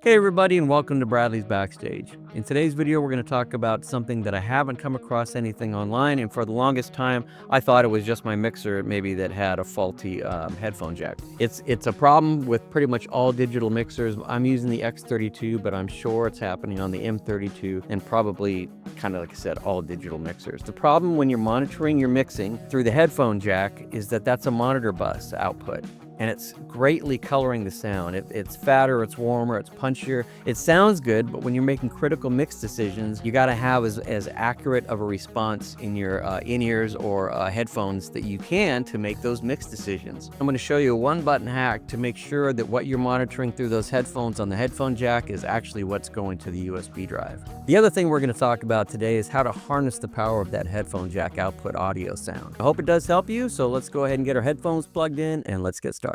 Hey everybody, and welcome to Bradley's Backstage. In today's video, we're going to talk about something that I haven't come across anything online, and for the longest time, I thought it was just my mixer maybe that had a faulty headphone jack. It's a problem with pretty much all digital mixers. I'm using the X32, but I'm sure it's happening on the M32 and probably, kind of like I said, all digital mixers. The problem when you're monitoring your mixing through the headphone jack is that that's a monitor bus output. And it's greatly coloring the sound. It's fatter, it's warmer, it's punchier. It sounds good, but when you're making critical mix decisions, you got to have as accurate of a response in your in-ears or headphones that you can to make those mix decisions. I'm going to show you a one-button hack to make sure that what you're monitoring through those headphones on the headphone jack is actually what's going to the USB drive. The other thing we're going to talk about today is how to harness the power of that headphone jack output audio sound. I hope it does help you, so let's go ahead and get our headphones plugged in and let's get started.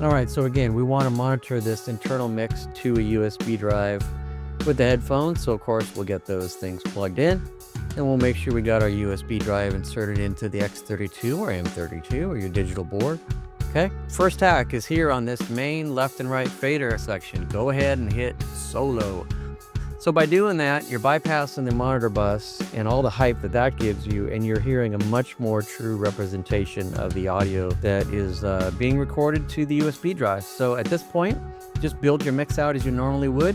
All right, so again, we want to monitor this internal mix to a USB drive with the headphones. So of course we'll get those things plugged in and we'll make sure we got our USB drive inserted into the X32 or M32 or your digital board. Okay, first hack is here on this main left and right fader section. Go ahead and hit solo. So by doing that, you're bypassing the monitor bus and all the hype that gives you, and you're hearing a much more true representation of the audio that is being recorded to the USB drive. So at this point, just build your mix out as you normally would,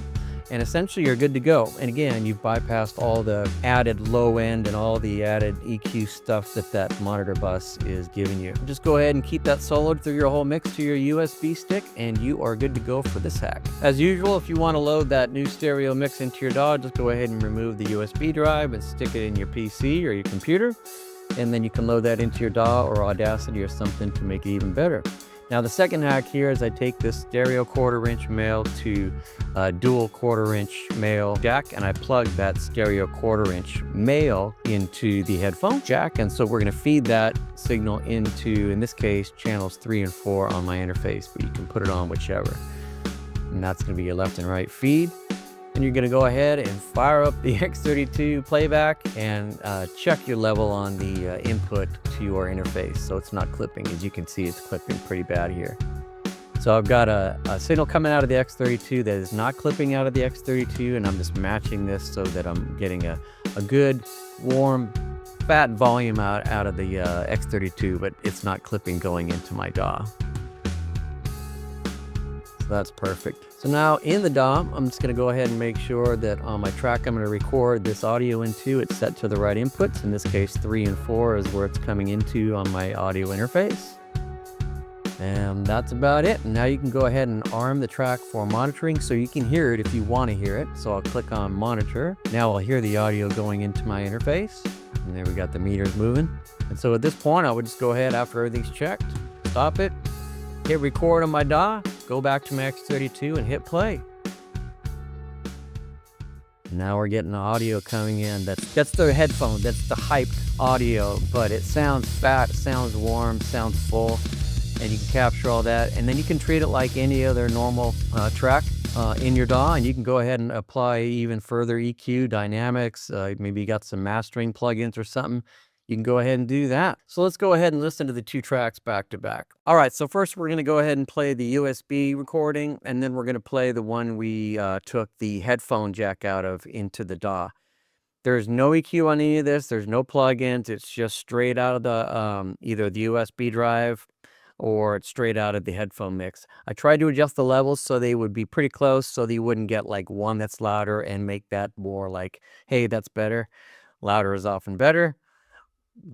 and essentially you're good to go. And again, you've bypassed all the added low end and all the added EQ stuff that monitor bus is giving you. Just go ahead and keep that soloed through your whole mix to your USB stick, and you are good to go for this hack. As usual, if you want to load that new stereo mix into your DAW, just go ahead and remove the USB drive and stick it in your PC or your computer, and then you can load that into your DAW or Audacity or something to make it even better. Now the second hack here is I take this stereo 1/4" male to dual 1/4" male jack, and I plug that stereo 1/4" male into the headphone jack. And so we're going to feed that signal into, in this case, channels 3 and 4 on my interface, but you can put it on whichever. And that's going to be your left and right feed. And you're going to go ahead and fire up the X32 playback and check your level on the input to your interface so it's not clipping. As you can see, it's clipping pretty bad here. So I've got a signal coming out of the X32 that is not clipping out of the X32, and I'm just matching this so that I'm getting a good, warm, fat volume out of the X32, but it's not clipping going into my DAW. So that's perfect. So now in the DAW, I'm just going to go ahead and make sure that on my track I'm going to record this audio into, it's set to the right inputs. In this case, 3 and 4 is where it's coming into on my audio interface. And that's about it. And now you can go ahead and arm the track for monitoring so you can hear it if you want to hear it. So I'll click on monitor. Now I'll hear the audio going into my interface. And there we got the meters moving. And so at this point, I would just go ahead after everything's checked, stop it, hit record on my DAW, go back to my X32 and hit play. Now we're getting the audio coming in. That's the headphone, that's the hyped audio, but it sounds fat, sounds warm, sounds full, and you can capture all that. And then you can treat it like any other normal track in your DAW, and you can go ahead and apply even further EQ, dynamics, maybe you got some mastering plugins or something. You can go ahead and do that. So let's go ahead and listen to the two tracks back to back. All right, so first we're going to go ahead and play the USB recording, and then we're going to play the one we took the headphone jack out of into the DAW. There's no EQ on any of this. There's no plugins. It's just straight out of the either the USB drive or it's straight out of the headphone mix. I tried to adjust the levels so they would be pretty close so that you wouldn't get like one that's louder and make that more like, hey, that's better. Louder is often better.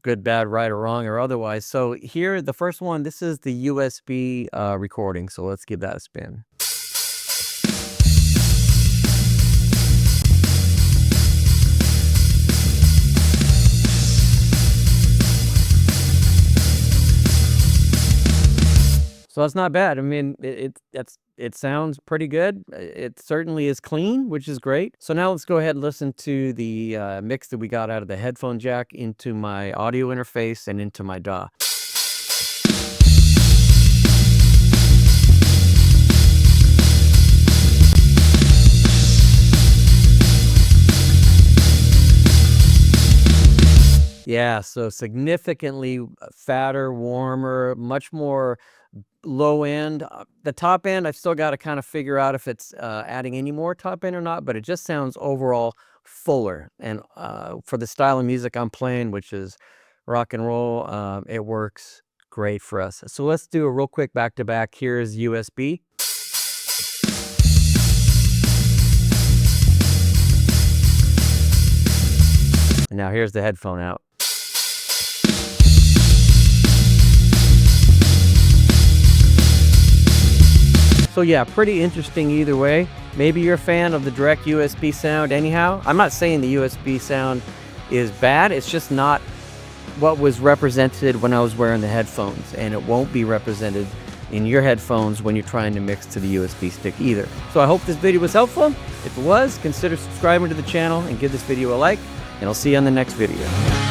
Good, bad, right, or wrong, or otherwise. So here, the first one, this is the USB recording. So let's give that a spin. So that's not bad. I mean, it sounds pretty good. It certainly is clean, which is great. So now let's go ahead and listen to the mix that we got out of the headphone jack into my audio interface and into my DAW. Yeah, so significantly fatter, warmer, much more low end. The top end, I've still got to kind of figure out if it's adding any more top end or not, but it just sounds overall fuller. And for the style of music I'm playing, which is rock and roll, it works great for us. So let's do a real quick back-to-back. Here's USB. And now here's the headphone out. So yeah, pretty interesting either way. Maybe you're a fan of the direct USB sound anyhow. I'm not saying the USB sound is bad, it's just not what was represented when I was wearing the headphones, and it won't be represented in your headphones when you're trying to mix to the USB stick either. So I hope this video was helpful. If it was, consider subscribing to the channel and give this video a like, and I'll see you on the next video.